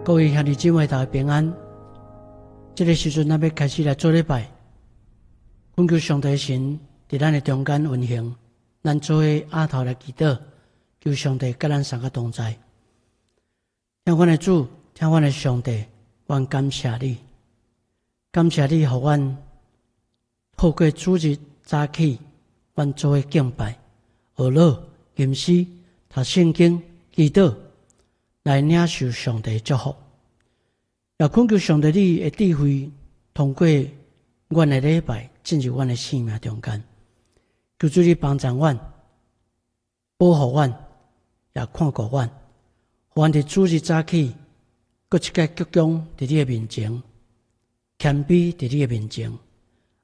各位兄弟姊妹，大家平安。这个时阵，咱要开始来做礼拜，恳求上帝神在咱的中间运行，咱做伙压头来祈祷，求上帝甲咱三个同在。听阮的主，听阮的上帝，阮感谢你，感谢你，互阮透过主日早起，阮做伙敬拜、学乐、吟诗、读圣经、祈祷，来领受上帝的祝福。也恳求上帝你的智慧，通过阮的礼拜进入阮的生命中间。求主你帮助阮，保护阮，也看顾阮。互阮伫主日早起，搁一个鞠躬伫你的面前，谦卑伫你的面前，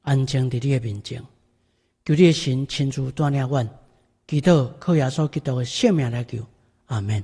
安静伫你的面前。求你的神亲自带领阮，祈祷靠耶稣基督的圣名来求，阿们。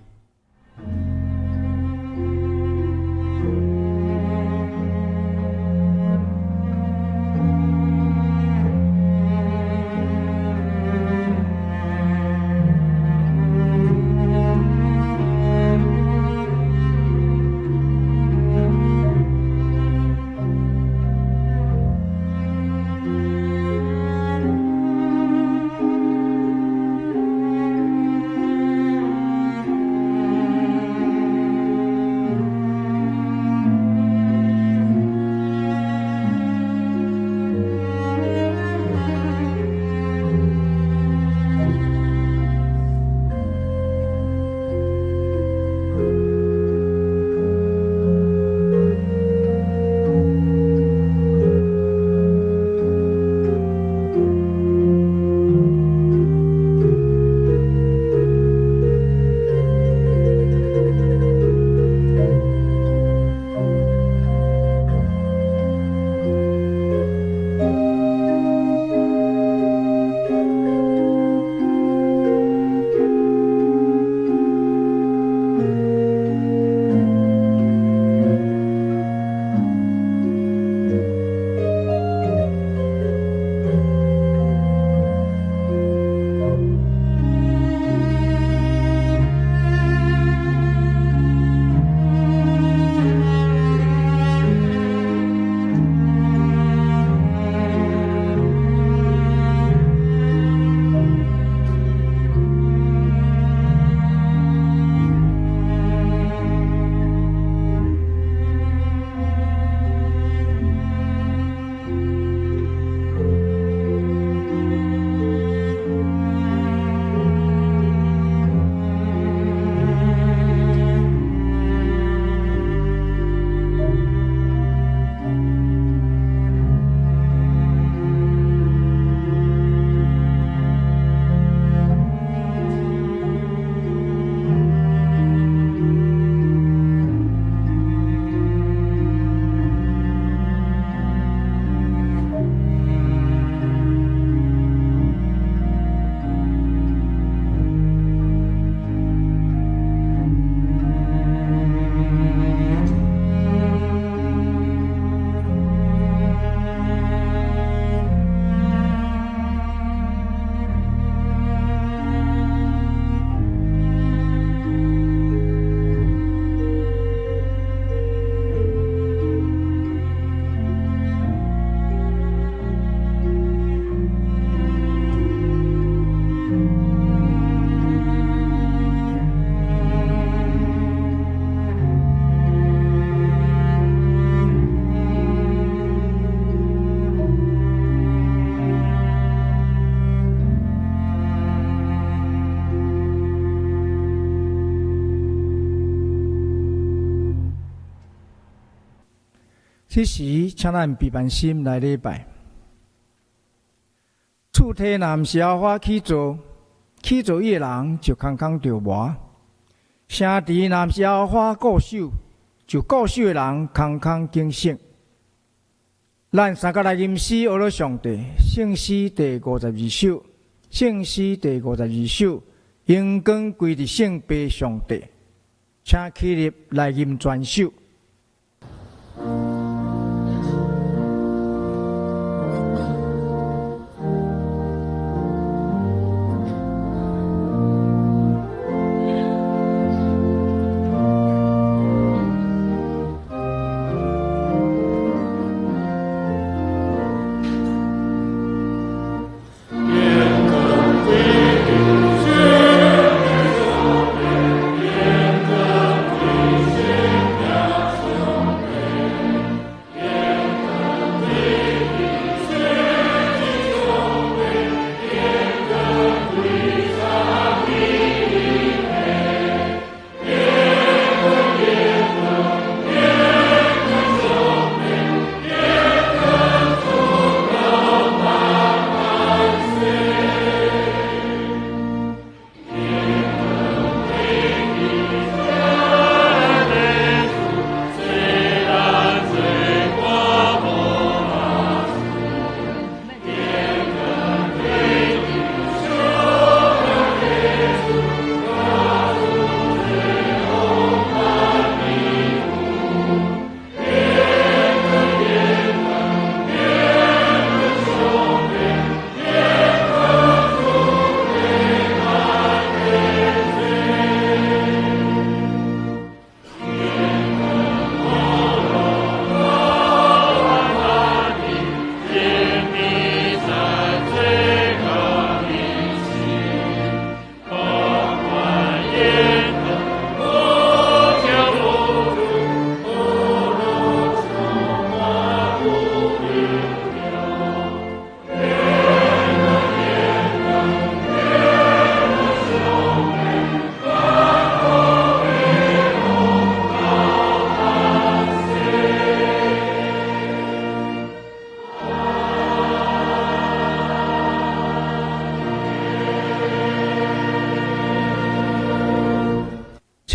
此时，请咱备万心来礼拜。厝体南是阿花起做，起做伊的人就空空着磨；城池南是阿花固守，就固守的人空空警醒。咱三个来吟诗学了上帝，圣诗第52首，圣诗第52首，荣光归伫圣父上帝，请起立来吟全首。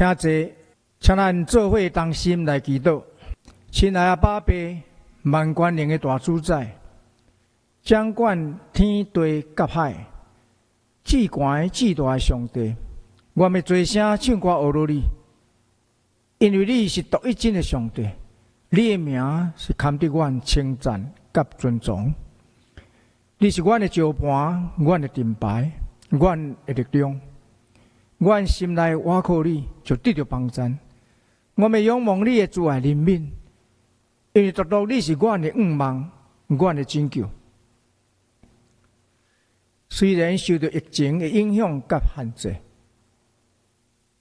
请坐，请咱做伙同心来祈祷。亲爱的爸爸，万权能的大主宰，掌管天地甲海，至高至大的上帝，我们做声唱歌学罗你，因为你是独一真的上帝，你的名是堪得阮称赞甲尊崇。你是阮的招盘，阮的盾牌，阮的力量。阮心内倚靠你，就得到帮助。我们仰望你的慈爱怜悯，因为独独你是阮的仰望，阮的拯救。虽然受到疫情的影响甲限制，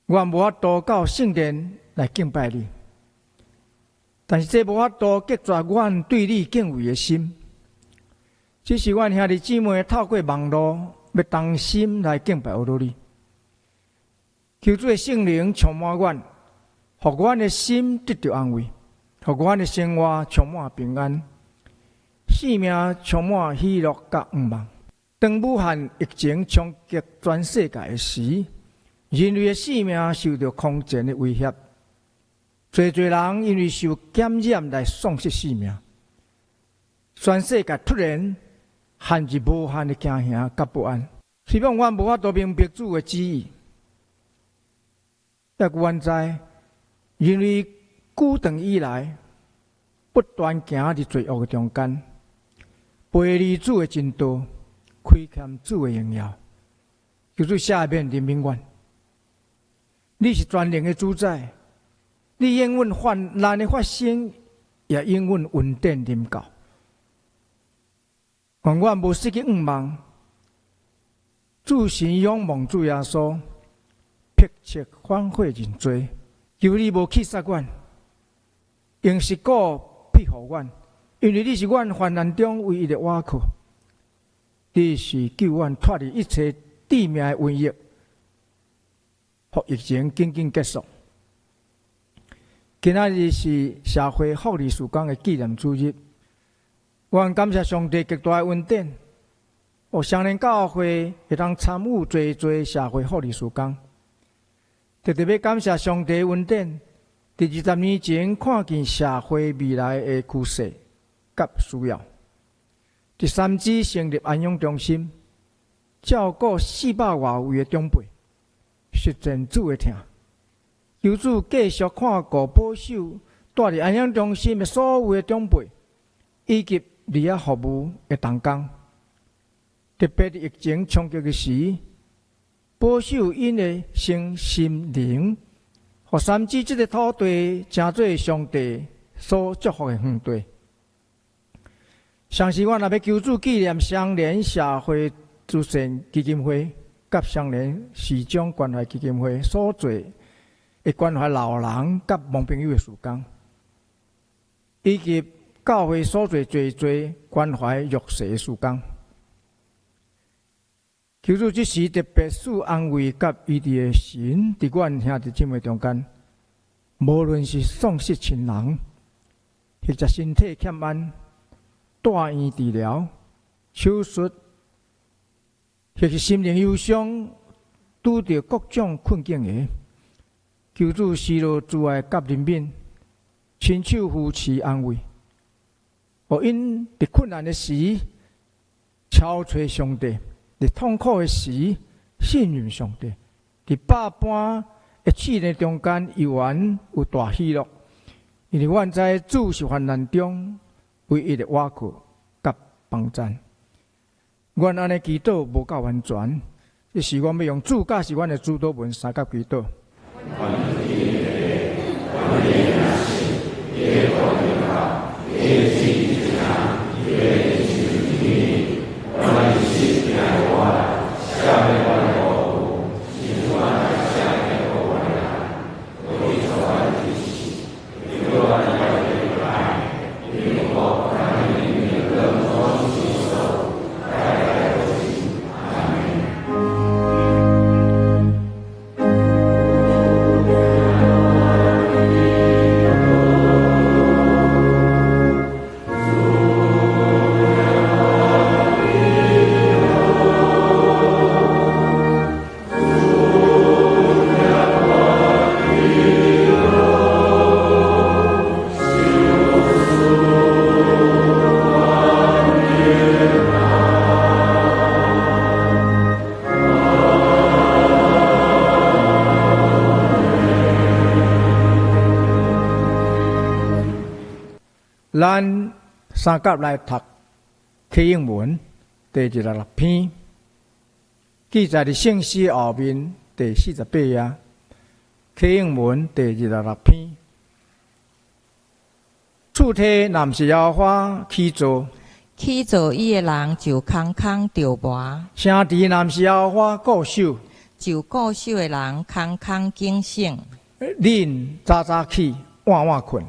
阮无法度到圣殿来敬拜你，但是这无法度隔绝阮对你敬畏的心。只是阮兄弟姊妹透过网络，要同心来敬拜你。求主的圣灵充满阮，互阮的心得到安慰，互阮的生活充满平安，生命充满喜乐甲盼望。当武汉疫情冲击全世界的时，人类的生命受到空前的威胁，侪人因为受感染来丧失性命。全世界突然陷入无限的惊吓甲不安。希望阮无法度明白主的旨意。也阮知，人类久长以来不断行伫罪恶的中间，背离主的真道，亏欠主的荣耀。求主赦免人民愿。你是全能的主宰，你永远患难的发生，也永远稳定临到。愿阮无失去仰望，主神仰望主耶稣。迫切反悔认罪，求你无弃杀阮，用实果庇护阮，因为你是阮患难中唯一的倚靠。你是救阮脱离一切致命的瘟疫，互疫情紧紧结束。今仔日是社会福利事工的纪念主日，愿感谢上帝极大的恩典，互双年教会会当参与侪社会福利事工。特别要感谢上帝恩典，伫20年前看见社会未来的趋势甲需要。第3支成立安养中心，照顾400多位的长辈，实践主的疼。求主继续看顾保守住伫安养中心的所有的长辈，以及离遐服务的同工。特别伫疫情冲击的时，保守因的身心灵，互3支这个土地成做上帝所祝福的园地。上时我若要求主纪念双联社会慈善基金会，甲双联市长关怀基金会所做的关怀老人甲盲朋友的事工，以及教会所做侪关怀弱势的事工。求主这时特别赐安慰甲医治的神，伫阮兄弟姊妹中间，无论是丧失亲人，或者身体欠安、住院治疗、手术，或是心灵忧伤，拄着各种困境的，求主施落慈爱甲怜悯，亲手扶持安慰，互因伫困难的时超找上帝。伫痛苦的时，信任上帝；伫百般的试炼中间，依然有大喜乐。因为阮知主是患难中唯一的倚靠甲帮助。阮安尼祈祷无够完全，这是阮要用主教是阮的主祷文三甲祈祷。咱三甲来读启应文第26篇，记载伫圣诗后面第48页。启应文第26篇，厝体若毋是耶和华起造，起造伊的人就空空着磨；城池若毋是耶和华固守，就固守的人空空警醒。恁早早起，晚晚困。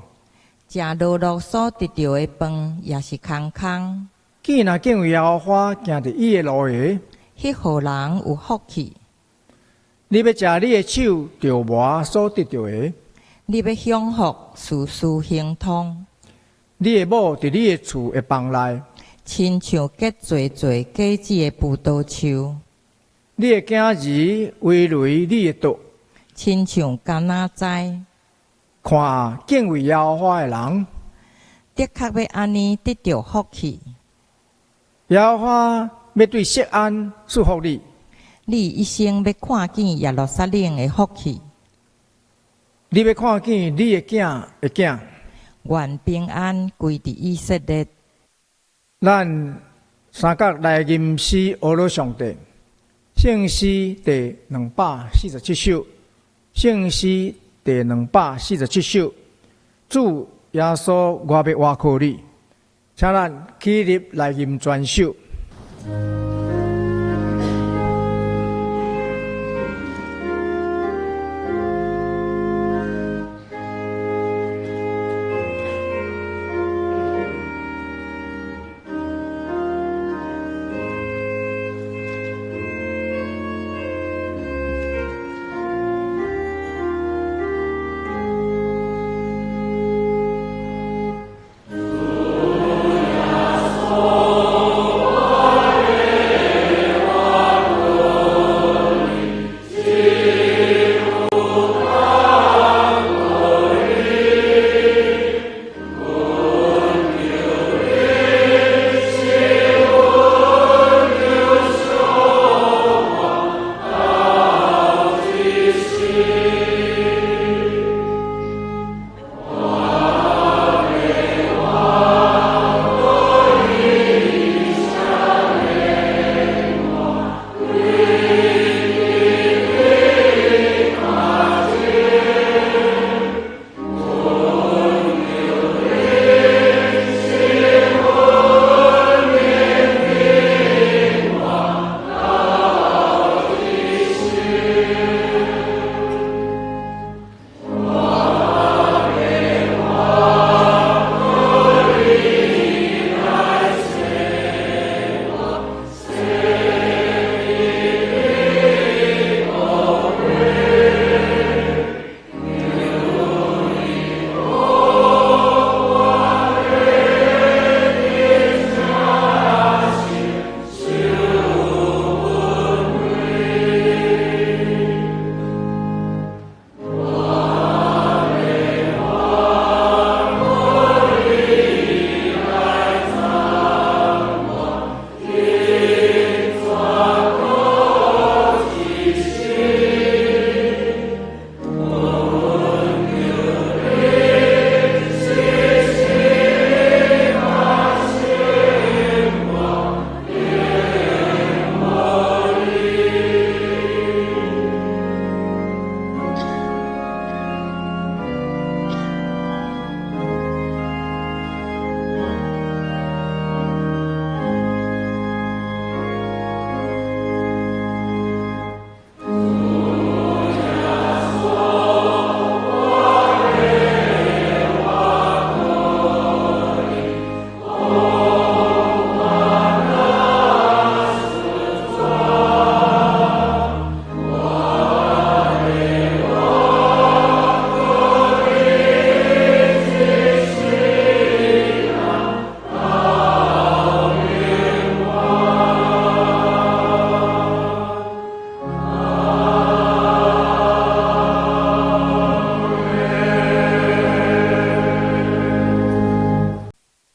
食落落所得到的饭也是空空。既若敬畏耶和华，行伫伊的路下，迄户人有福气。你要食你的手着磨所得到的，你要享福，事事亨通。你的某伫你的厝的房内，亲像结侪侪果子的葡萄树。你的囝儿围围你的桌，亲像橄榄栽。看敬畏耶和华的人，的确要安尼得到福气。耶和华要对锡安祝福你。你一生要看见耶路撒冷的福气，你要看见你的囝的囝。愿平安归伫以色列。咱三角来吟诗阿罗上帝，圣诗第247首，圣诗第247首。主耶稣，我要倚靠你，请咱起立来吟全首。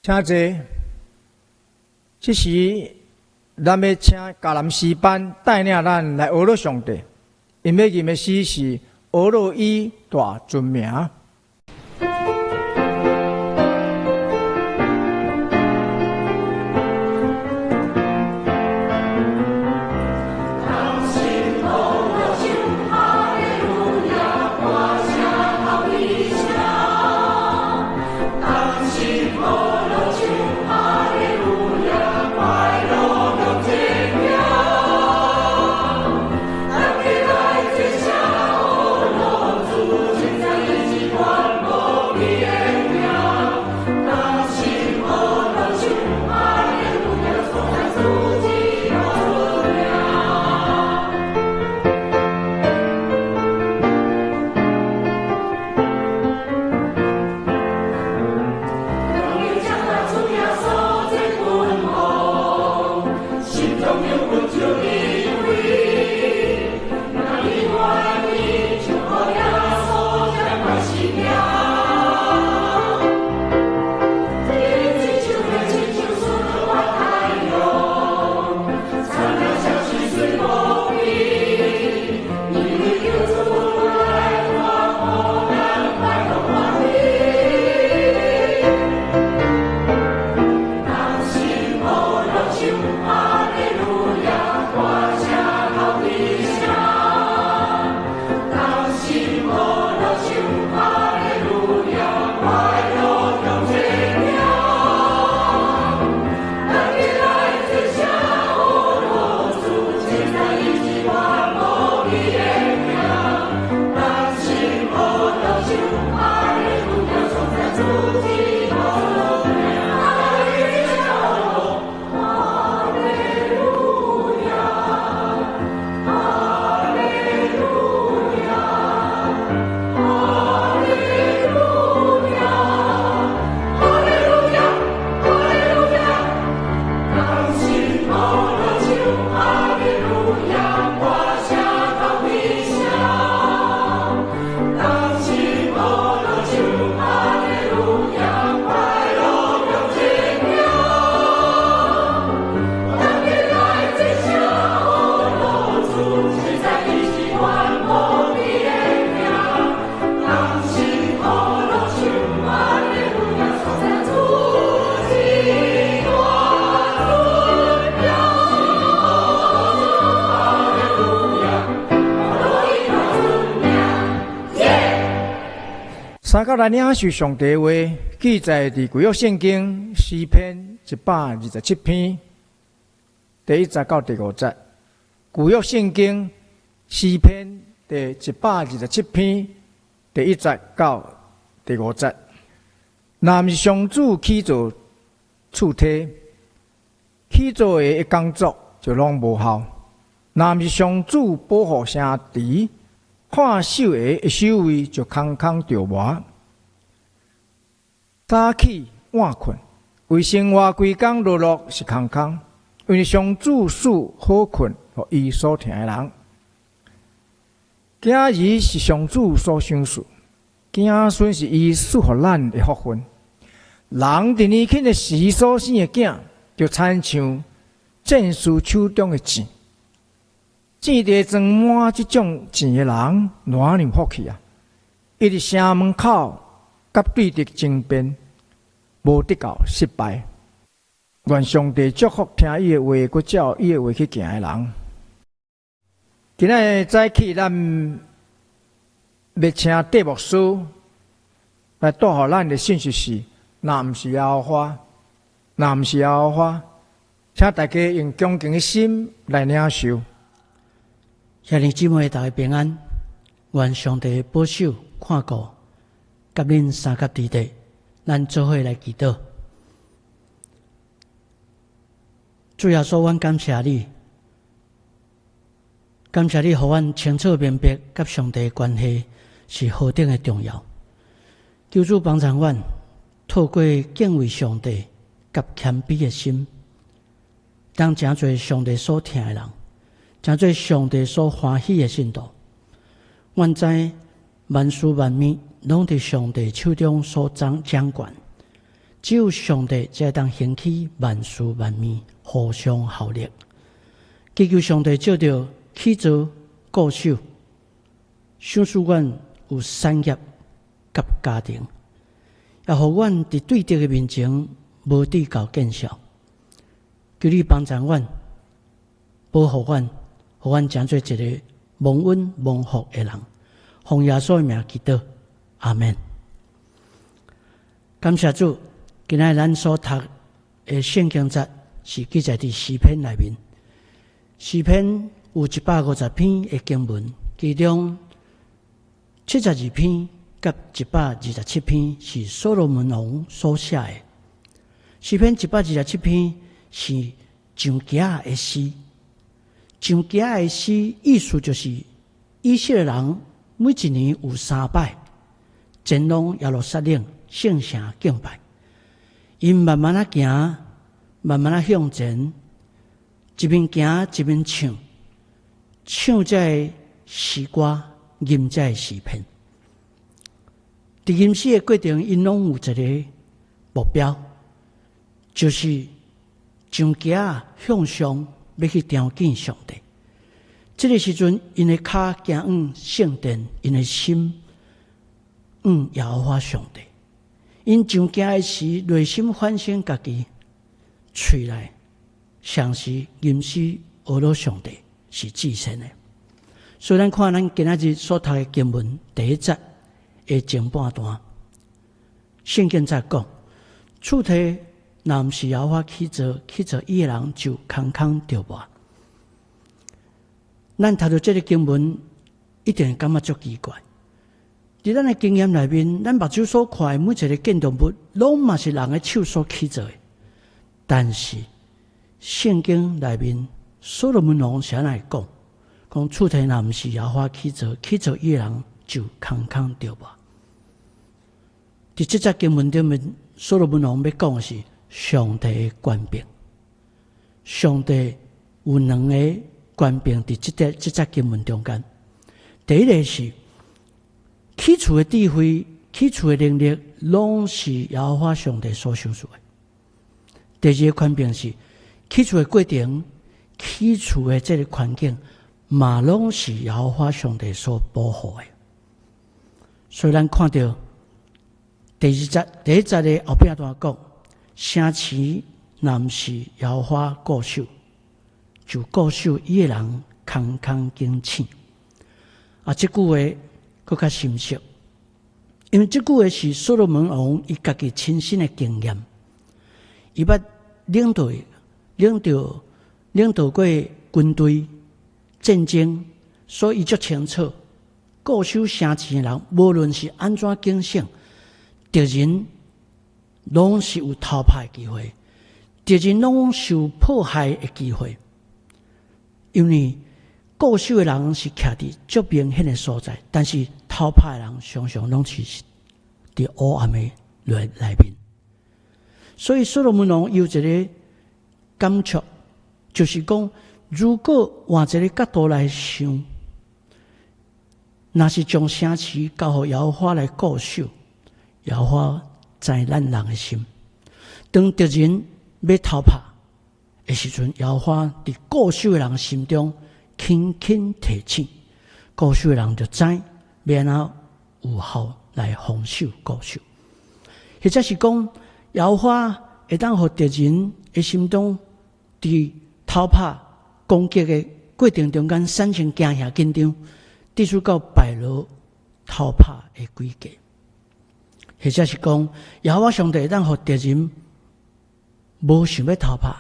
请坐。这时，咱要请迦南诗班带领咱来学乐上帝，因要吟的诗是学乐以大尊名。三角来领受上帝话，记载伫旧约圣经诗篇127篇第1节到第5节。旧约圣经诗篇第127篇第1节到第5节。若毋是上主起造厝体，起造的一工作就拢无效；若毋是上主保护城池，看守的一守卫就空空着磨。早起晚困，为生活规工落落是空空，因为上主赐好困予伊所听的人。囝儿是上主所赏赐，子孙是伊赐予咱的福分。人伫年轻的时所生的囝，就亲像战士手中的钱。钱地装满这种钱的人，哪能福气啊！伊伫城门口甲对敌争辩，无得到失败。愿上帝祝福听伊的话，佮照伊的话去行的人。今仔早起，咱要请戴牧师来带予咱的信息是：若毋是耶和华，若毋是耶和华，请大家用恭敬的心来领受。兄弟姊妹，大家平安。愿上帝保守看顾，甲恁三甲地地，咱做伙来祈祷。主耶稣，阮感谢你，感谢你，互阮清楚明白，甲上帝的关系是何等的重要。求主帮助阮，透过敬畏上帝甲谦卑的心，当真做上帝所听的人。真做上帝所欢喜的信徒，阮知万事万物拢伫上帝手中所掌管，只有上帝才当兴起万事万物互相效力。祈求上帝照着起造固守，赏赐阮有产业甲家庭，也互阮伫对敌的面前无对高见效。求你帮助阮，保护阮。互阮成做一个蒙恩蒙福的人，奉耶稣的名祈祷，阿门。感谢主，今仔咱所读的圣经节是记载伫诗篇内面。诗篇有150篇的经文，其中72篇甲127篇是所罗门王所写的。诗篇127篇是上行的诗。上行的诗意思就是，以色列人每一年有3摆前往耶路撒冷圣城敬拜，因慢慢行，慢慢向前，一边行一边唱，唱这诗歌，吟这诗篇。伫吟诗的过程，因拢有一个目标，就是上行向上。要去朝见上帝，这个时阵，因的脚行往圣殿，因的心往耶和华上帝。因上行的时，内心反省家己，喙内常时吟诗学罗上帝是至善的。所以咱看咱今仔日所读的经文第1节的前半段，圣经在讲，厝体若毋是耶和华起造伊的人，就空空着磨。咱读到这个经文，一定感觉足奇怪。伫咱的经验内面，咱目睭所看的每一个建筑物，拢嘛是人的手所起造的。但是圣经内面，所罗门王是安尼讲，讲厝体若毋是耶和华起造伊的人，就空空着磨。伫这节经文里面，所罗门王要讲的是上帝的权柄，上帝有2个权柄伫这节经文中间。第一个是起厝的智慧、起厝的能力，拢是耶和华上帝所赏赐的。第二个权柄是起厝的过程、起厝的这个环境，嘛拢是耶和华上帝所保护的。所以咱看到第一节的后边段讲，城市若毋是耶和华固守，就固守伊的人空空经醒。这句话更较深刻，因为这句话是所罗门王伊家己亲身的经验，伊捌领导过军队战争，所以伊足清楚固守城市的人，无论是安怎警醒，敌人拢是有逃跑的机会，敌人拢受迫害的机会，因为固守的人是徛伫足明显的所在，但是逃跑的人常常拢是伫黑暗的内面。所以所罗门王有一个感触，就是讲，如果换一个角度来想，若是将城市交予耶和华来固守，耶和华知咱人的心。当敌人要逃跑的时阵，耶和华伫固守的人心中轻轻提醒，固守的人就知要安怎有效来防守固守。或者是讲，耶和华会当互敌人的心中伫逃跑攻击的过程中间产生惊吓紧张，直至到败落逃跑的规矩。或者是讲，耶和华上帝会当互敌人无想要逃跑，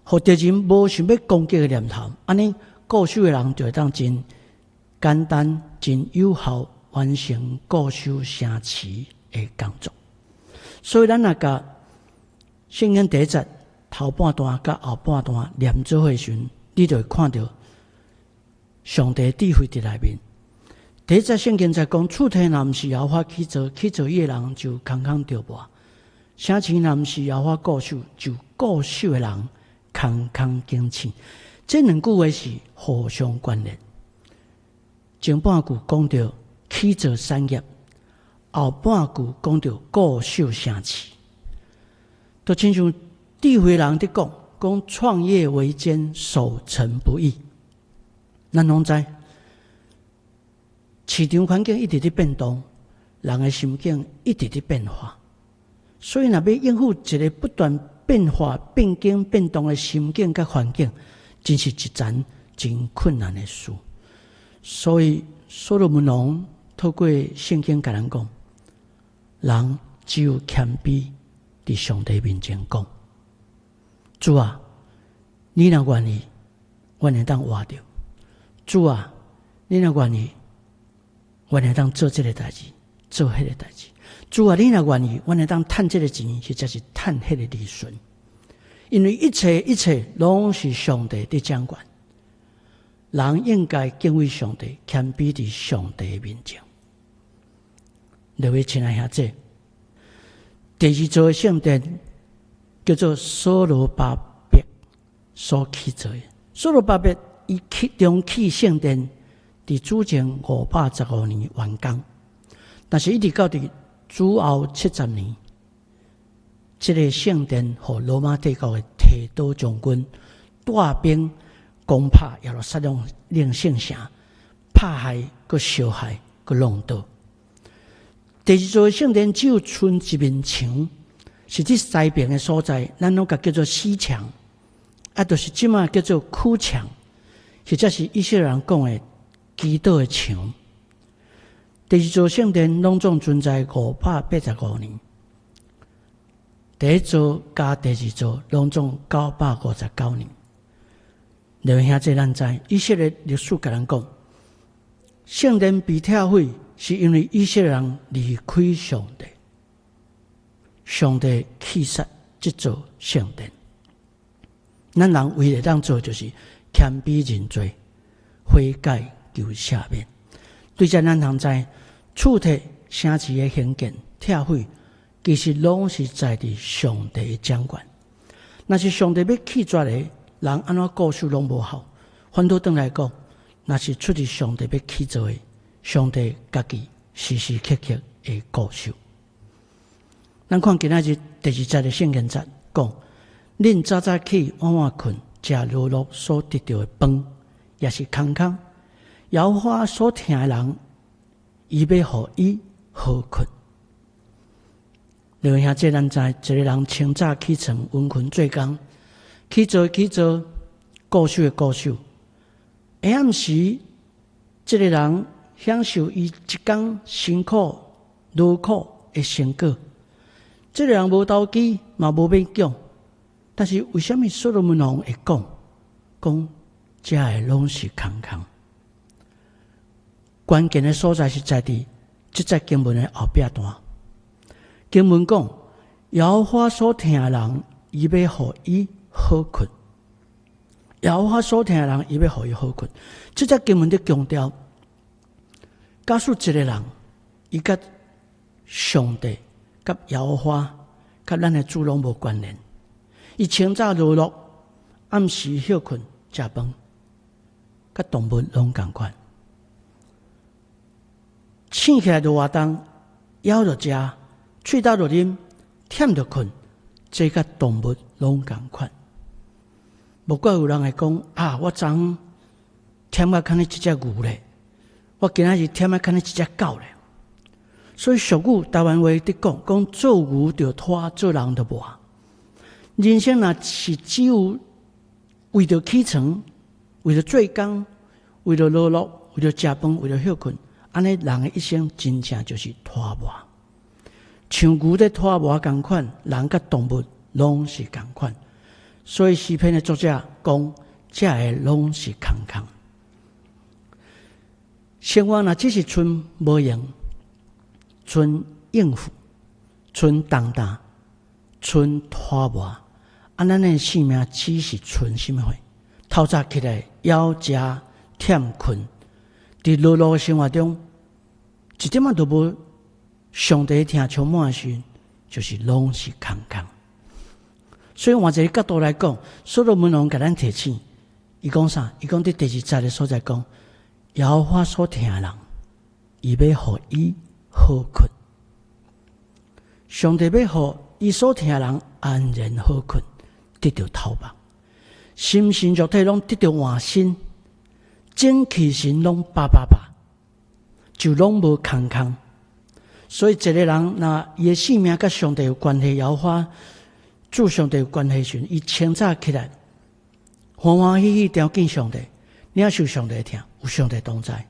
互敌人无想要攻击的念头，安尼固守的人就会当真简单、真有效完成固守城市的工作。所以咱若甲圣经第一节头半段甲后半段念做伙时，你就会看到上帝智慧伫内面。第一节圣经在讲，厝体若毋是耶和华起造，起造伊的人就空空着磨；城市若毋是耶和华固守，就固守的人空空警醒。这两句话是互相关联。前半句讲到起造产业，后半句讲到固守城市，都亲像智慧人伫讲创业维艰，守成不易。咱拢知，市场环境一直伫变动，人的心境一直伫变化，所以若要应付一个不断变化、变更、变动的心境甲环境，真是一件真困难的事。所以所罗门王透过圣经甲咱讲，人只有谦卑伫上帝面前讲：主啊，你若愿意，我会当活着；主啊，你若愿意，我会当做这个代志，做迄个代志；主啊，你若愿意，我会当趁这个钱，或者是趁迄个利润。因为一切拢是上帝伫掌管，人应该敬畏上帝，谦卑伫上帝面前。各位亲爱兄弟，第二座的圣殿叫做所罗巴伯所起造的。所罗巴伯伊重启圣殿，伫主前515年完工，但是一直到伫主后70年，这个圣殿予罗马帝国的提多将军带兵攻破耶路撒冷令圣城，迫害、佮烧害、佮弄倒。第二座圣殿只有剩一面墙，是伫西边的所在，咱拢甲叫做西墙，就是即马叫做苦墙，或者是以色列人讲的基督的墙。第二座圣殿拢总存在585年，第一座加第二座拢总959年。各位兄弟，咱知以色列历史甲咱讲，圣殿被拆毁，是因为以色列人离开上帝，上帝弃杀这座圣殿。咱人唯一当做就是谦卑认罪，悔改求赦免。对这咱通知，厝体城市的兴建拆毁，其实拢是在伫上帝的掌管。若是上帝要弃绝的，人安怎固守拢无效。反倒转来讲，若是出自上帝要起造的，上帝家己时时刻刻会固守。咱看今仔日第2节的圣经节讲，恁早早起晚晚困，食落落所得到的饭，也是空空。耶和华所听的人，伊要互伊好困。另外兄弟，咱知一个人清早起床，温困做工，起做，固守的固守。下暗时，这个人享受伊一天辛苦劳苦的成果。这个人无投机，嘛无勉强，但是为什么所罗门王会讲这个拢是空空？关键的所在是在伫这节经文的后壁段。经文讲，耶和华所听的人，伊要互伊好困。耶和华所听的人，伊要互伊好困。这节经文的强调，假使一个人，伊甲上帝、甲耶和华、甲咱的主拢无关联，伊清早落落，暗时休困食饭，甲动物拢同款。醒起来就活动，枵就食，喙斗就啉，忝就困，这甲动物拢同款。无怪有人会讲我昨昏忝啊，看你一只牛咧，我今仔日忝啊，看你一只狗咧。所以俗语台湾话伫讲做牛就拖，做人就磨。人生若是只有为着起床，为着做工，为着劳碌，为着食饭，为着休困，安尼人的一生真正就是拖磨。像牛在拖磨同款，人甲动物拢是同款。所以诗篇的作者讲，这个拢是空空。生活若只是剩无用，剩应付，剩重担，剩拖磨，咱的性命只是剩什么货？透早起来枵食忝困，伫劳碌的生活中，一点仔都无上帝听充满的时，就是拢是空空。所以换一个角度来讲，所罗门王甲咱提醒，伊讲啥？伊讲伫第二节的所在讲，耶和华所听的人，伊要互伊好困。上帝要互伊所听的人安然好困，得到透梦，心神肉体拢得到换新，精气神拢叭叭叭，就拢无空空。所以一个人若伊的性命甲上帝有关系，耶和华主上帝有关系时，伊清早起来，欢欢喜喜朝见上帝，领受上帝的听，有上帝同在，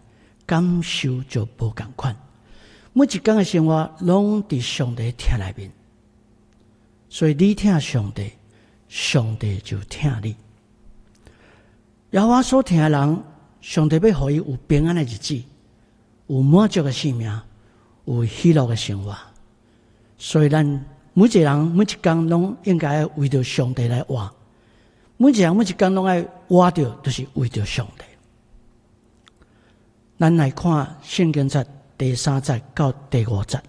感受就无同款。每一天的生活拢伫上帝听内面，所以你听上帝，上帝就听你。耶和华所听的人，上帝要互伊有平安的日子，有满足的生命，有喜乐的生活。所以咱每一个人每一天拢应该为着上帝来活，每一人每一天拢爱活着，就是为着上帝。咱来看圣经节第3节到第5节，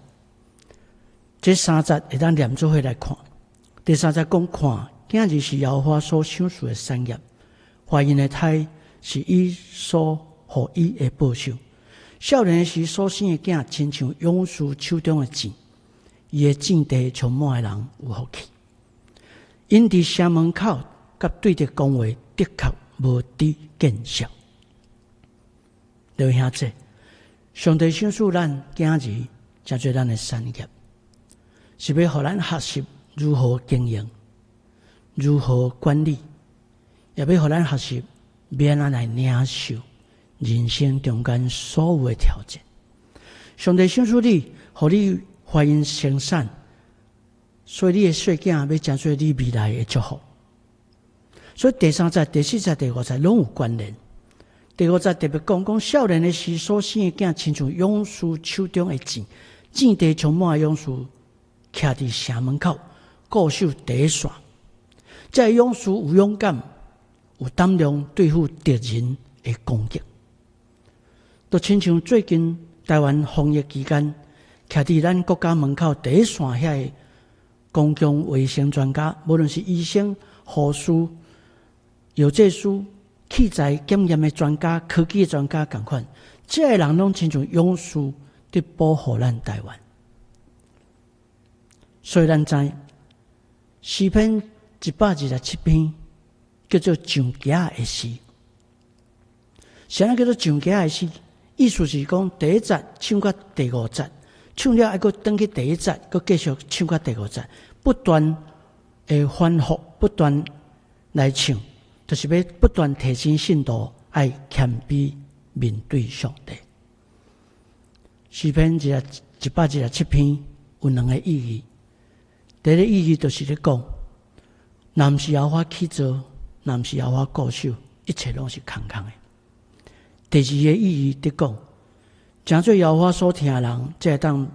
这3节会当连做伙来看。第3节讲看，今日是耶和华所赏赐的产业，怀孕的胎是伊所予伊的报酬。少年时所生的囝，亲像勇士手中的钱。伊的境地充满的人有福气，因伫城门口甲对着讲话，的确无敌见效。各位兄弟，上帝赏赐咱今日真做咱的产业，是要互咱学习如何经营、如何管理，也要互咱学习免安来领受人生中间所有的条件。上帝赏赐你，互你怀孕生产，所以你的细囝要真做你未来的祝福。所以第3节、第4节、第5节拢有关联。第5节特别讲少年的时所生的囝，亲像勇士手中的钱，战地充满的勇士，徛伫城门口，固守第一线。这勇士有勇敢，有胆量对付敌人的攻击，都亲像最近台湾防疫期间。徛伫咱国家门口第一线遐个公共卫生专家，无论是医生、护士、药剂师、器材检验的专家、科技的专家同款，这个人拢亲像勇士伫保护咱台湾。所以咱知诗篇127篇叫做上架的诗。啥叫做上架的诗？意思是讲第1节唱到第5节。唱了，还佫转去第1节，佫继续唱到第5节，不断的反复，不断来唱，就是要不断提升信度，爱谦卑面对上帝。诗篇127 127篇有2个意义。第一个意义就是咧讲，若毋是耶和华起造，若毋是耶和华固守，一切拢是空空的。第二个意义伫讲，诚做耶和华所听的人，才会当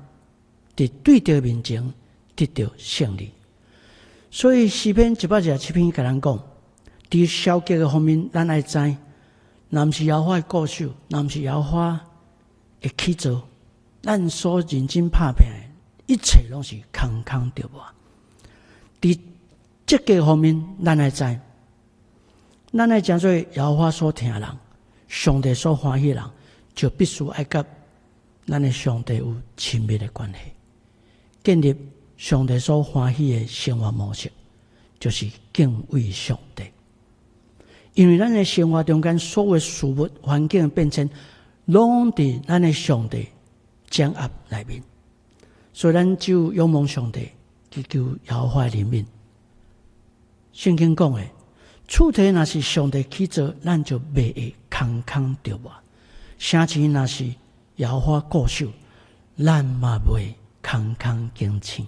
伫对着面前得到胜利。所以诗篇127篇甲咱讲，伫消极的方面，咱爱知，若毋是耶和华的固守，若毋是耶和华的起造，咱所认真打拼的一切拢是空空着无。伫积极方面，咱爱知，咱爱诚做耶和华所听的人，上帝所欢喜的人，就必须爱甲咱的上帝有亲密的关系，建立上帝所欢喜的生活模式，就是敬畏上帝。因为咱的生活中间所有事物环境的变迁，拢伫咱的上帝掌握内面，所以咱只有仰望上帝，祈求耶和华的怜悯。圣经讲的，厝体若是上帝起造，咱就袂会空空着无；城市若是耶和华固守，咱嘛袂空空经醒。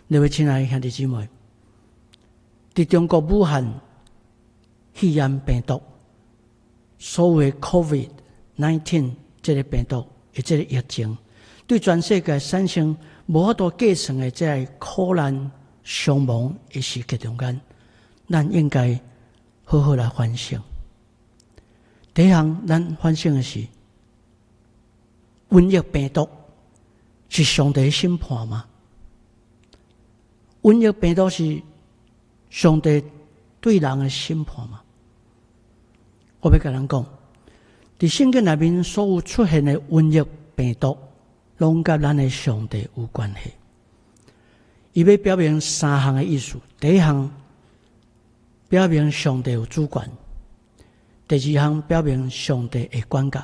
各位亲爱的兄弟姊妹，伫中国武汉肺炎病毒，所谓 COVID-19 这个病毒的这个疫情，对全世界产生无法度计算的这个苦难伤亡的时刻中间，咱应该好好来反省。第一项，咱反省的是，瘟疫病毒是上帝的审判吗？瘟疫病毒是上帝对人的审判吗？我要甲咱讲，伫圣经内面所有出现的瘟疫病毒，拢甲咱的上帝有关系。伊要表明3项的意思：第一项，表明上帝有主权；第二项，表明上帝会管教；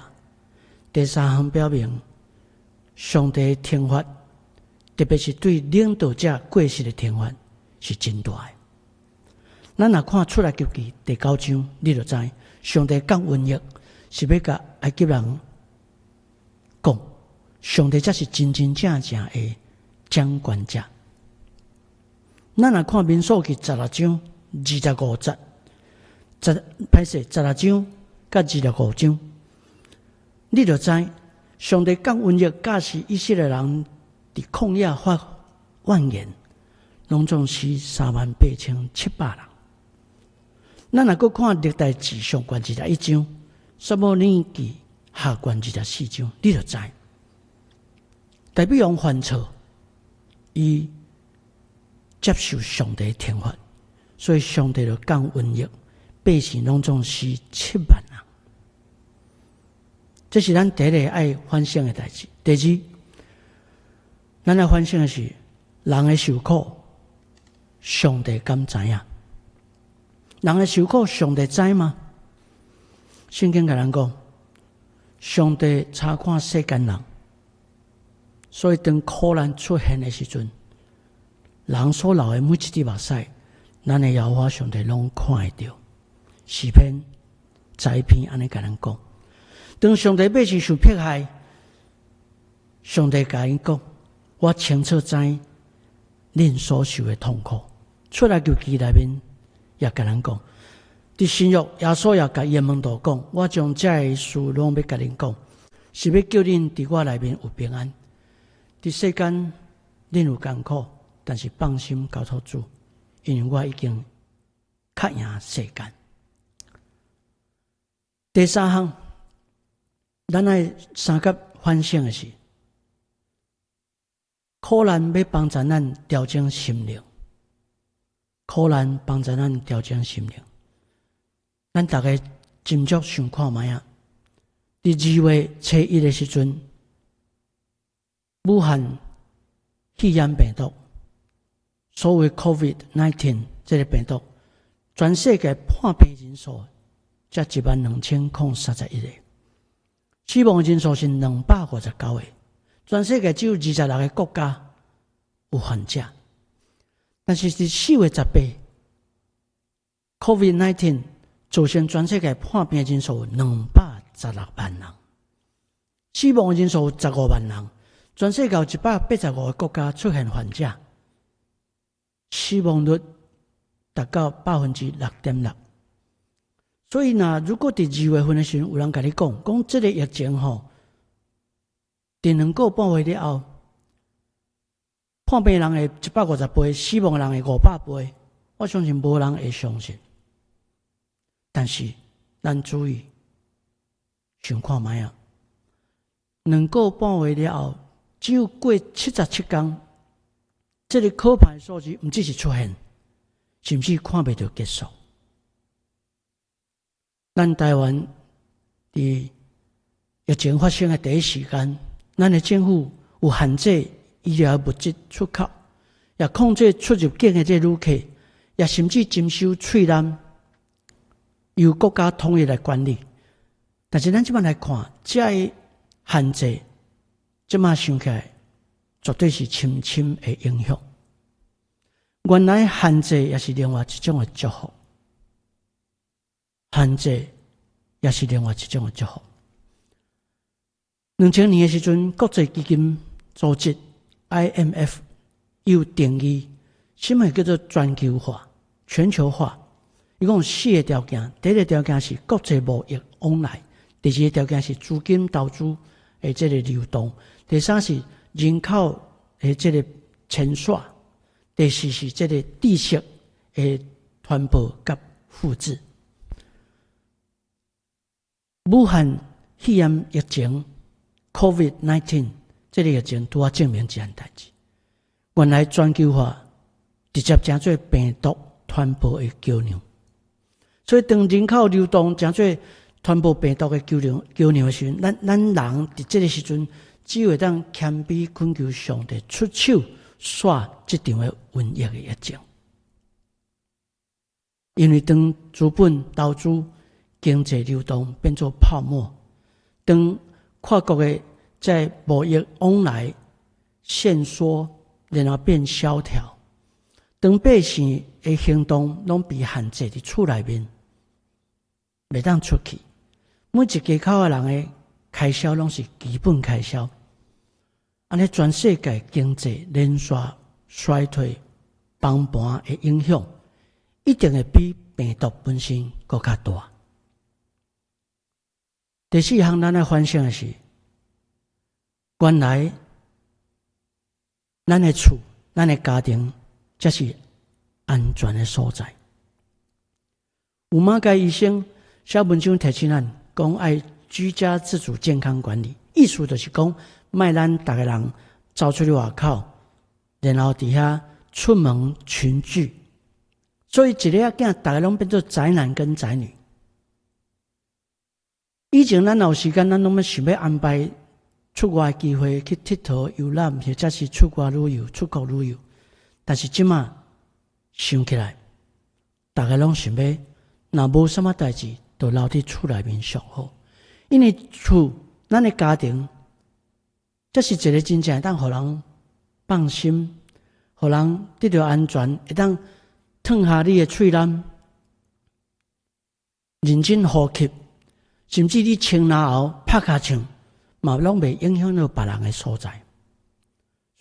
第三项，表明上帝的天罚，特别是对领导者过失的天罚是真大的。咱若看出埃及记第9章，你就知上帝降瘟疫是要甲埃及人讲，上帝才是真真正正的掌权者。咱若看民数记16章25节，16章甲25章，你就知上帝降瘟疫，假使以色列人伫旷野发怨言，拢总死38700人。咱若搁看历代志上卷21章，撒母耳记下卷24章，你就知代表王犯错，伊接受上帝的天罚，所以上帝就降瘟疫，百姓拢总死7万人。这是咱第一个爱反省的代志。第二，咱爱反省的是人的受苦，上帝敢知影？人的受苦，上帝知吗？圣经甲咱讲，上帝查看世间人，所以当苦难出现的时阵，人所流的每一滴目屎，咱的耶和华上帝拢看会到。诗篇11篇安尼甲咱讲，当上帝百姓受迫害，上帝甲因讲，我清楚知恁所受的痛苦。出来就记内面也甲咱讲，伫新约耶稣也甲伊门徒讲，我将这些事拢要甲恁讲，是要叫恁伫我内面有平安。伫世间恁有艰苦，但是放心交托主，因为我已经较赢世间。第三项，咱爱三甲反省的是，苦难要帮助咱调整心灵，苦难帮助咱调整心灵。咱大家斟酌想看卖啊！伫2月初1的时阵，武汉肺炎病毒，所谓 COVID-19 这个病毒，全世界判病人数才12031个，死亡人数是259个，全世界只有26个国家有患者。但是伫4月18 ，COVID-19 造成全世界判病人数216万人，死亡的人数有15万人，全世界有185个国家出现患者，死亡率达到6.6%。所以呢，如果伫2月份的时候有人甲你讲这个疫情伫2个半月了后，患病人的150倍，死亡人的500倍，我相信无人会相信。但是咱注意想看卖啊，2个半月了后，只有过77天，这个可怕的数字不只是出现，甚至看不到结束。咱台湾伫疫情发生的第一时间，咱的政府有限制医疗物质出口，也控制出入境的这旅客，也甚至征收税单，由国家统一来管理。但是咱即摆来看，这个限制，即摆想起来，绝对是深深的影响。原来限制也是另外一种的祝福，限制也是另外一种的祝福。2000年的时阵，国际基金组织 IMF 有定义什么叫做全球化、全球化。伊讲有4个条件，第一个条件是国际贸易往来，第二个条件是资金投资的这个流动，第三是人口的这个迁徙，第四是这个知识的传播甲复制。武汉肺炎疫情 COVID-19 这个疫情拄啊证明一件代志，原来全球化直接成做病毒传播的桥梁。所以当人口流动成做传播病毒的桥梁的时候，咱人伫这个时阵只会当谦卑恳求上帝出手煞这场的瘟疫的疫情。因为当资本投资、经济流动变作泡沫，当跨国的在贸易往来限缩，然后变萧条，当百姓的行动拢被限制伫厝内面，袂当出去，每一家口的人的开销拢是基本开销，安尼全世界经济连续衰退崩盘的影响，一定会比病毒本身更加大。第四项咱来反省的是，原来咱的厝、咱的家庭才是安全的所在。有马街医生写文章提醒咱，讲爱居家自主健康管理，意思就是讲，卖咱逐个人走出去外口，然后伫遐出门群聚，所以一个仔囝逐个拢变做宅男跟宅女。以前咱有时间，咱拢要想要安排出外机会去佚佗游览，或者是出国旅游、出国旅游。但是即马想起来，大家拢想要，若无什么代志，就留伫厝内面上好。因为厝，咱的家庭，这是一个真正会当互人放心，互人得到安全，会当脱下你的喙蓝，认真呼吸。甚至你穿然后拍卡唱，嘛拢袂影响到别人的所在。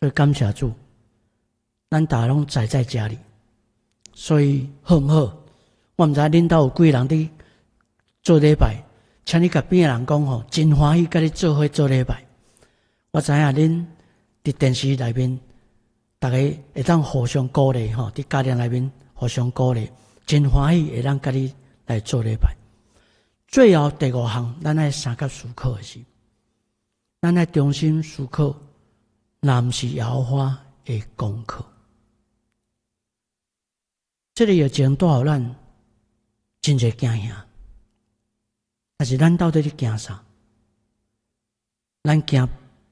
所以感谢主，咱大家拢宅在家里，所以好唔好？我唔知恁兜有几人伫做礼拜，请你甲边的人讲吼，真欢喜甲你做伙做礼拜。我知影恁伫电视内面，大家会当互相鼓励吼，伫家庭内面互相鼓励，真欢喜会当甲你来做礼拜。最后第5项，咱爱三角思考的是，咱爱重新思考，若毋是耶和华的功课。这个疫情带互咱真侪惊吓，但是咱到底咧惊啥？咱惊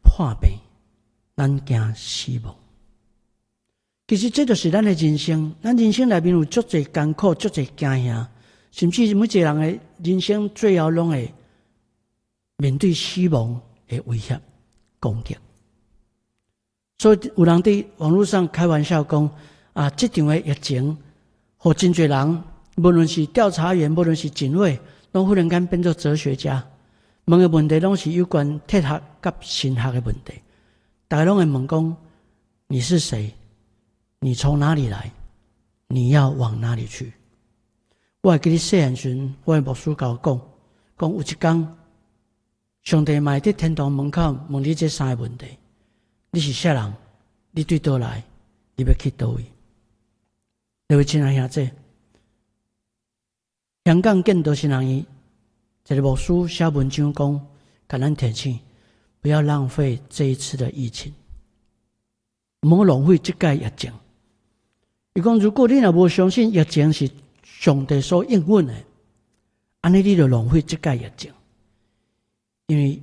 破病，咱惊死亡。其实这就是咱的人生，咱人生内面有足侪艰苦，足侪惊吓。甚至每一个人的人生最后拢会面对死亡的威胁攻击，所以有人在网络上开玩笑讲啊，这场的疫情，互真侪人，无论是调查员，无论是警卫，拢忽然间变做哲学家，问的问题拢是有关哲学甲神学的问题。大家拢会问讲：你是谁？你从哪里来？你要往哪里去？我会记得细汉时，我的牧师甲我讲有一天，上帝嘛会伫天堂门口问你这三个问题：你是啥人？你对倒来？你要去倒位？各位亲爱兄弟，香港建道新人医一个牧师写文章讲，甲咱提醒不要浪费这一次的疫情，莫浪费这届疫情。伊讲，如果你若无相信疫情是上帝所应允的，安尼你就浪费这届疫情。因为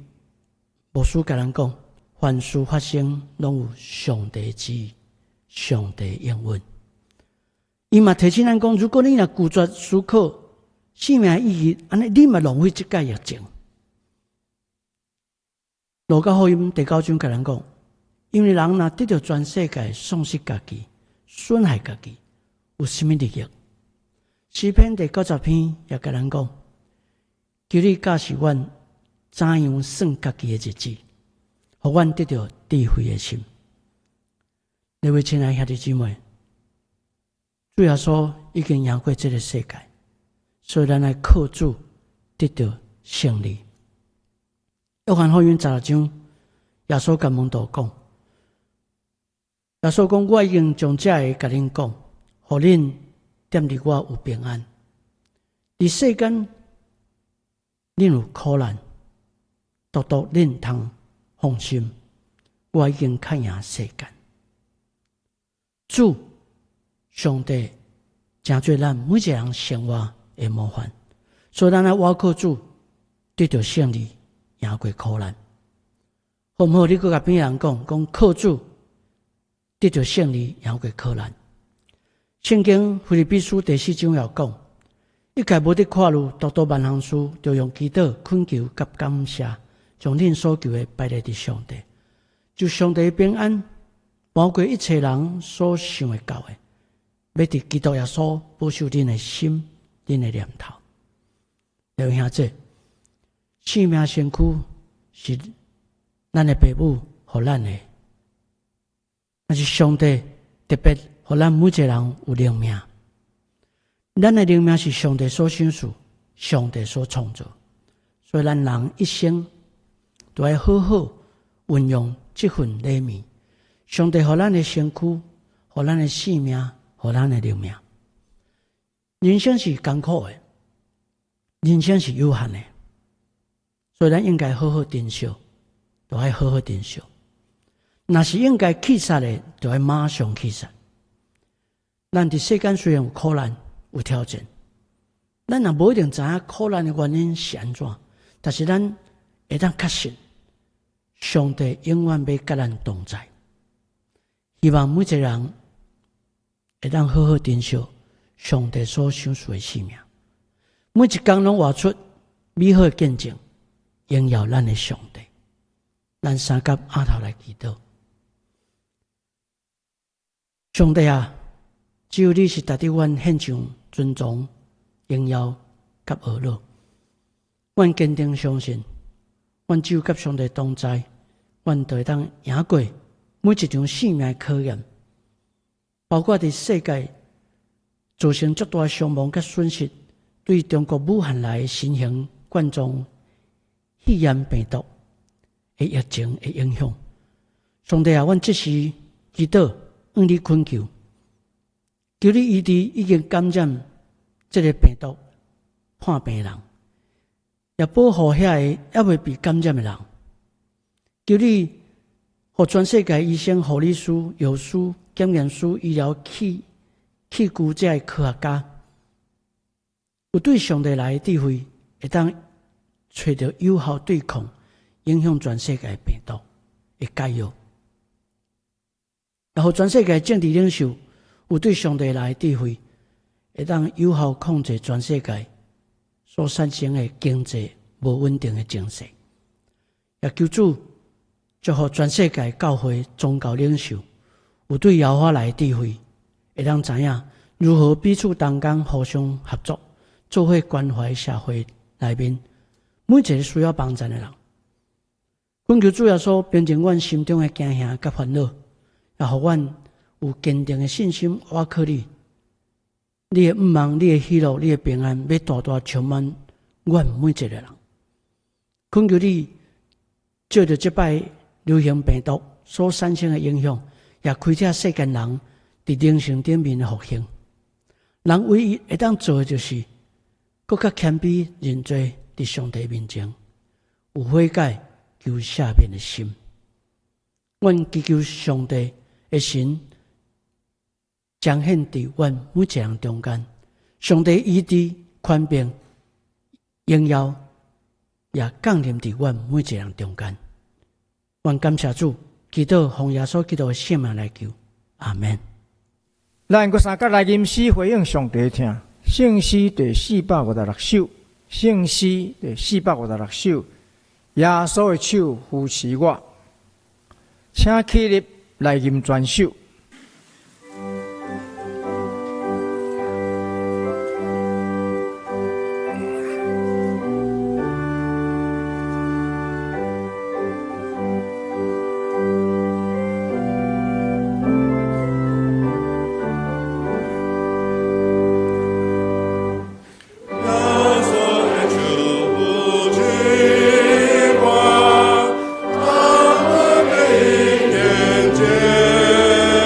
牧师甲咱讲，凡事发生拢有上帝旨意，上帝应允。伊嘛提醒咱讲，如果你若拒绝思考生命意义，安尼你嘛浪费这届疫情。路加福音第9章甲咱讲，因为人若得到全世界，丧失家己，损害家己，有什么利益？诗篇第90篇也甲咱讲，求你教示阮怎样算家己的日子，互阮得到智慧的心。各位亲爱兄弟姊妹，主耶稣已经赢过这个世界，所以咱来靠主得到胜利。约翰福音16章，耶稣甲门徒讲，耶稣讲：我已经将这个甲恁讲，互恁踮伫我有平安。伫世间，恁有苦难，独独恁通放心，我已经较赢世间。主上帝真做咱每一个人生活的模范，所以咱来倚靠主，得到胜利，赢过苦难。好唔好？你搁甲边人讲靠主得到胜利，赢过苦难。圣经腓立比书第4章也讲，一概无得看路，独独万行事，就用祈祷、恳求甲感谢，将恁所求的摆在伫上帝，就上帝的平安，包括一切人所想会到的，要伫基督耶稣保守恁的心、恁的念头。各位兄弟，生命身躯是咱的父母予咱的，那是上帝特别予咱每一个人有灵命。咱的灵命是上帝所赏赐，上帝所创造，所以咱人一生都要好好运用这份礼物。上帝予咱的身躯，予咱的性命，予咱的灵命。人生是艰苦的，人生是有限的，所以咱应该好好珍惜，都要好好珍惜。若是应该弃杀的，就要马上弃杀。咱伫世间虽然有苦难、有挑战，咱也无一定知影苦难的原因是安怎，但是咱会当确信，上帝永远要甲咱同在。希望每一个人会当好好珍惜上帝所赏赐的生命，每一天拢活出美好的见证，荣耀咱的上帝。咱三甲阿头来祈祷。上帝啊，只有你是值得阮献上尊重、荣耀甲学乐。阮坚定相信，阮只有甲上帝同在，阮就会当赢过每一场生命的考验，包括伫世界造成极大的伤亡甲损失，对中国武汉来新型冠状肺炎病毒的疫情的影响。上帝啊，阮即时祈祷，向你恳求，求你医治已经感染这个病毒患病人，也保护遐个还未被感染的人。求你互全世界医生、护理师、药师、检验师、医疗器具这些科学家，有对上帝来的智慧，会当找到有效对抗影响全世界的病毒的解药。然后全世界政治领袖有对上帝来的智慧，会当有效控制全世界所产生的经济无稳定的情势。也求主祝福全世界教会宗教领袖有对耶和华来的智慧，会当知影如何彼此同工互相合作，做伙关怀社会内面每一个需要帮助的人。恳求主耶稣平静阮心中的惊吓甲烦恼，也互阮有坚定的信心，倚靠你。你的毋望，你的喜乐，你的平安，要大大充满阮每一个人。恳求你借着这摆流行病毒所产生的影响，也开启世间人伫灵性顶面的复兴。人唯一会当做的就是，更较谦卑认罪，伫上帝面前有悔改、求赦免的心。阮祈求上帝的神彰显伫阮每一个人中间，上帝医治、宽病、荣耀也降临伫阮每一个人中间。愿感谢主，祈祷奉耶稣基督的圣名来求，阿门。咱搁三角来吟诗回应上帝听，圣诗第456首，圣诗第456首，耶稣的手扶持我，请起立来吟全首。天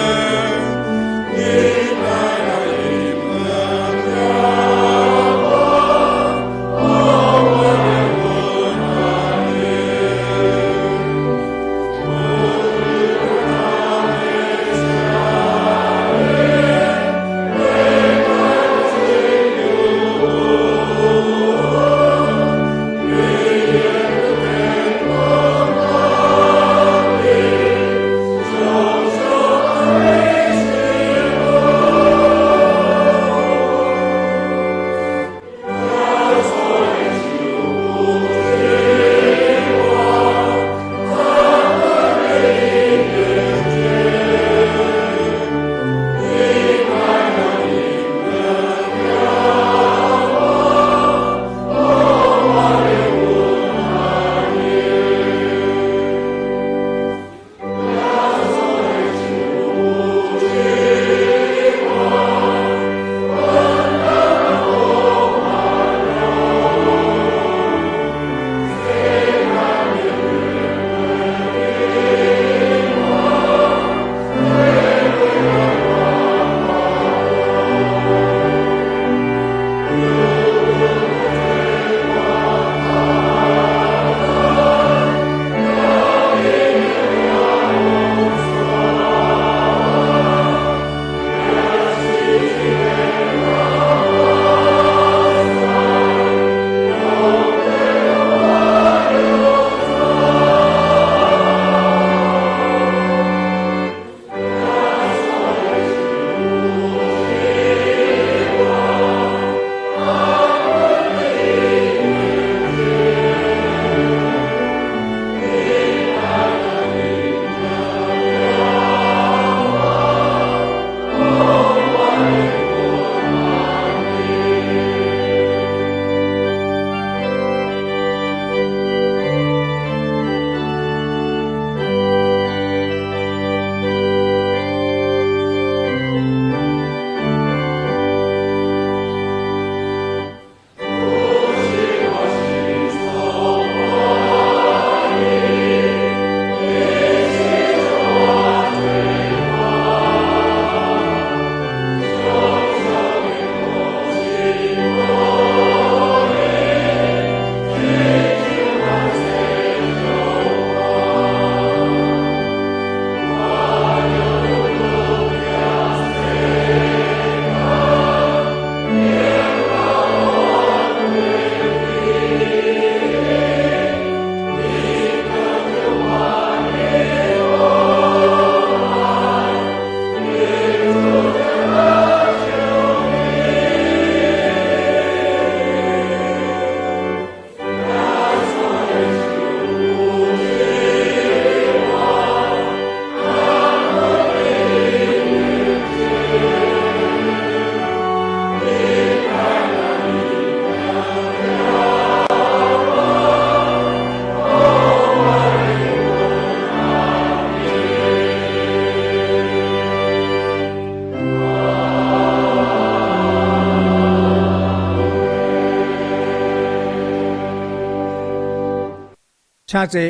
请坐，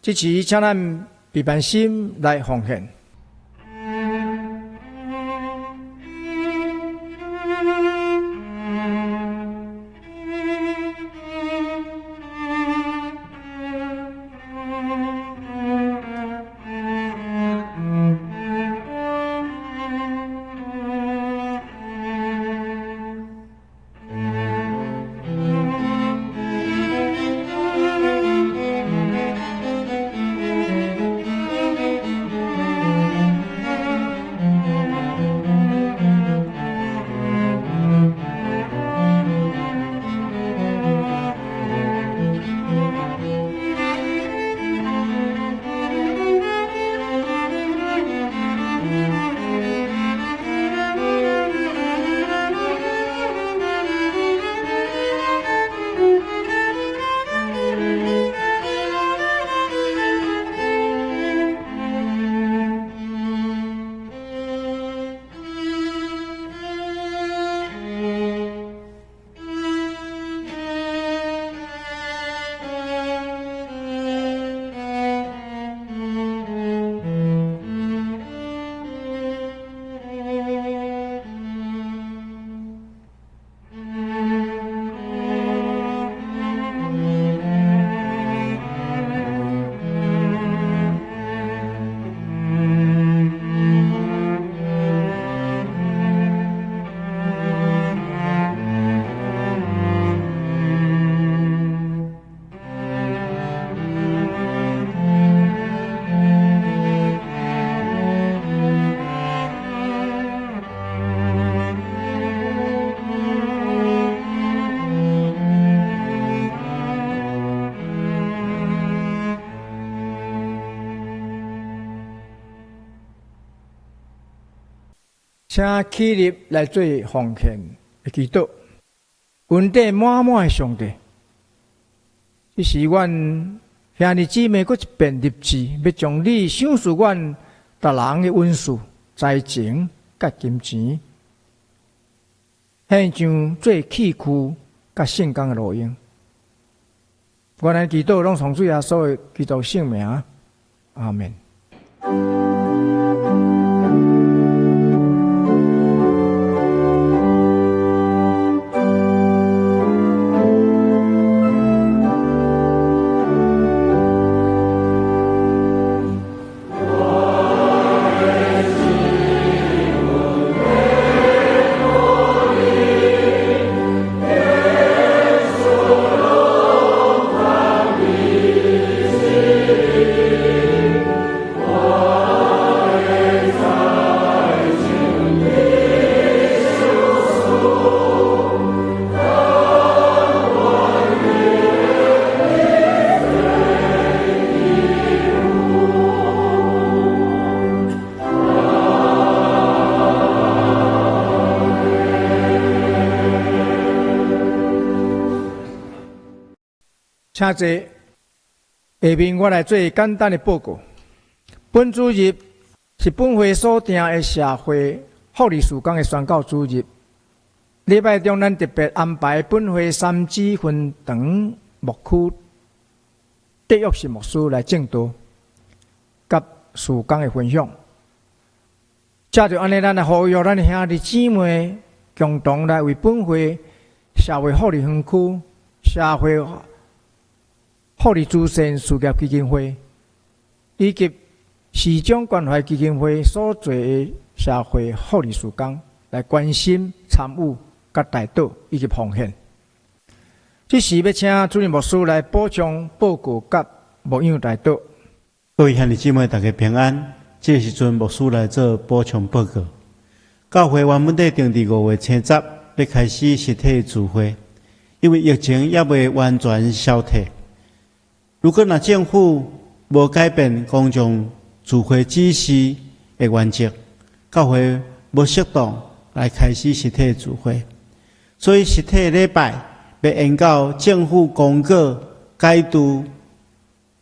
即时请咱备办心来奉献。请起立来做奉献的祈祷。恩典满满的上帝，这是阮兄弟姊妹，搁一遍立志，要将你赏赐阮逐人的恩赐、财情、甲金钱，献上做器具、甲圣工的路用。阮的祈祷拢从主耶稣的基督圣名，阿门。请坐，下面我来做简单的报告。本主日是本会所定的社会福利事工的宣告主日。礼拜中，咱特别安排本会三支分堂牧区德约士牧师来正道，甲事工的分享。借着安尼，咱来呼吁咱的兄弟姊妹共同来为本会社会福利分区、社会福利慈善事业基金会以及市长关怀基金会所做的社会福利事工来关心、参与、甲代祷以及奉献。这时要请主任牧师来补充报告甲牧养代祷。各位兄弟姊妹，大家平安。这时阵牧师来做补充报告。教会原本定伫5月初10要开始实体聚会，因为疫情也未完全消退。如果政府无改变公众聚会指示的原则，教会无适当来开始实体聚会，所以实体礼拜要沿到政府公告解除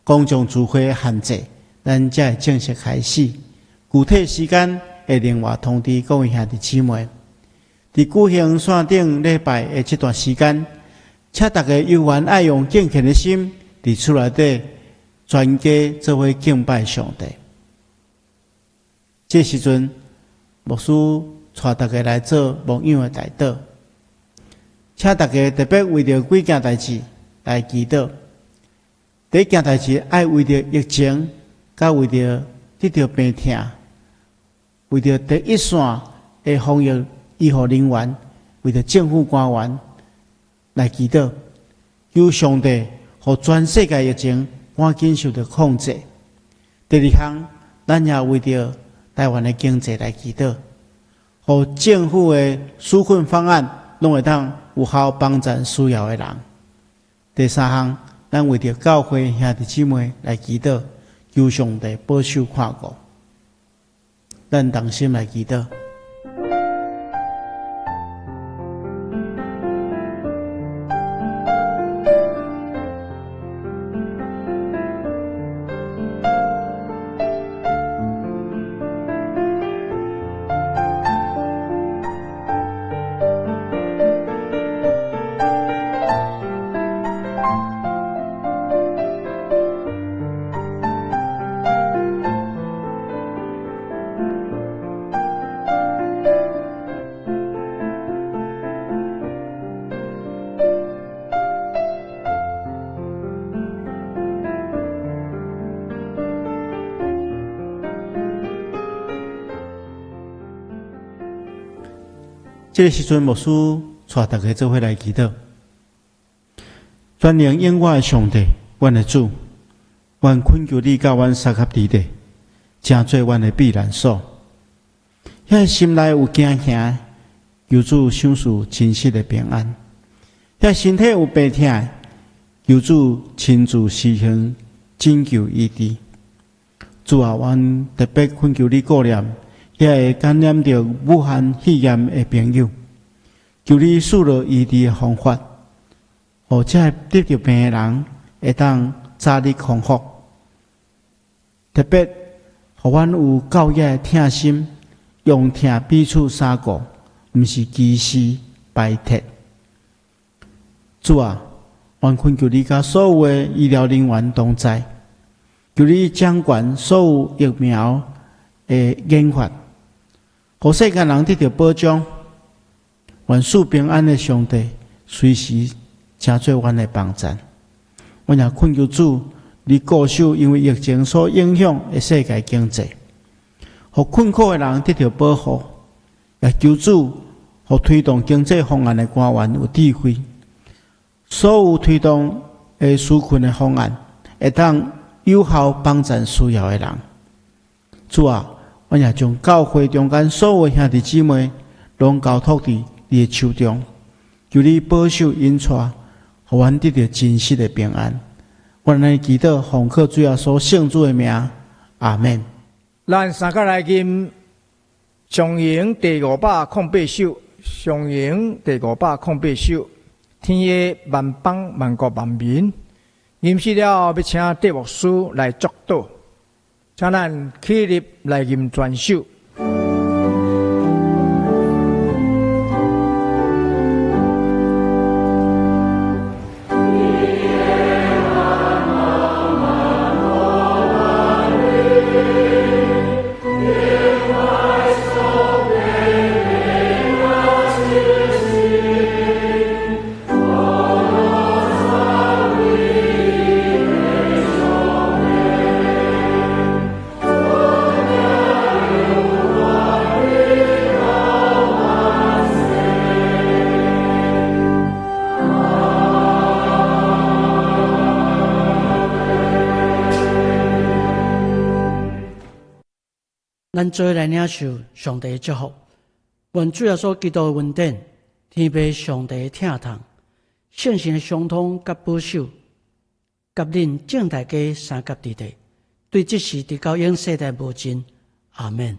公众聚会限制，咱才会正式开始。具体时间会另外通知各位兄弟姊妹。伫举行线顶礼拜的这段时间，请大家犹原爱用敬虔的心，伫厝内底全家做伙敬拜上帝。这时阵，牧师带大家来做牧养的代祷，请大家特别为着几件代志来祈祷。第一件代志，爱为着疫情，甲为着得到病痛，为着第一线的防疫医护人员，为着政府官员来祈祷，求上帝互全世界疫情赶紧受到控制。第二项，咱也为着台湾的经济来祈祷，互政府的纾困方案拢会当有效帮助需要的人。第三项，咱为着教会兄弟姊妹来祈祷，求上帝保守看顾。咱同心来祈祷。这个时阵，牧师带大家做伙来祈祷。全能永远的上帝，阮的主，阮恳求你甲阮三合之地，成做阮的避难所。遐心内有惊吓，求主赏赐真实的平安；遐身体有病痛，求主亲自施行拯救医治。主啊，阮特别恳求你顾念遐会感染着武汉肺炎的朋友，求你赐落医治的方法，或者得着病的人会当早日康复。特别，互阮有教育的疼心，用疼彼此相顾，毋是歧视排斥。主啊，阮恳求你甲所有的医疗人员同在，求你掌管所有疫苗的研发。互世间人得到保障，愿赐平安的上帝随时成做阮的帮助。阮也恳求主，你固守因为疫情所影响的世界经济，互困苦的人得到保护，也求主，互推动经济方案的官员有智慧，所有推动的纾困的方案会当有效帮助需要的人。主啊，阮也将教会中间所有兄弟姊妹，拢交托伫你的手中，求你保守引带，互阮得到真实的平安。阮来祈祷，奉靠主耶稣圣主的名，阿门。咱三个来吟上营第508首，上营第508首，天野万邦万国万民。吟诗了后，要请戴牧师来作祷。请咱起立来吟全首。咱做来领受上帝的祝福，愿主耶稣基督的恩典、天父上帝的疼痛、圣神的相通甲保守，甲恁正大家三甲之地，对即时直到永世代无尽。阿门。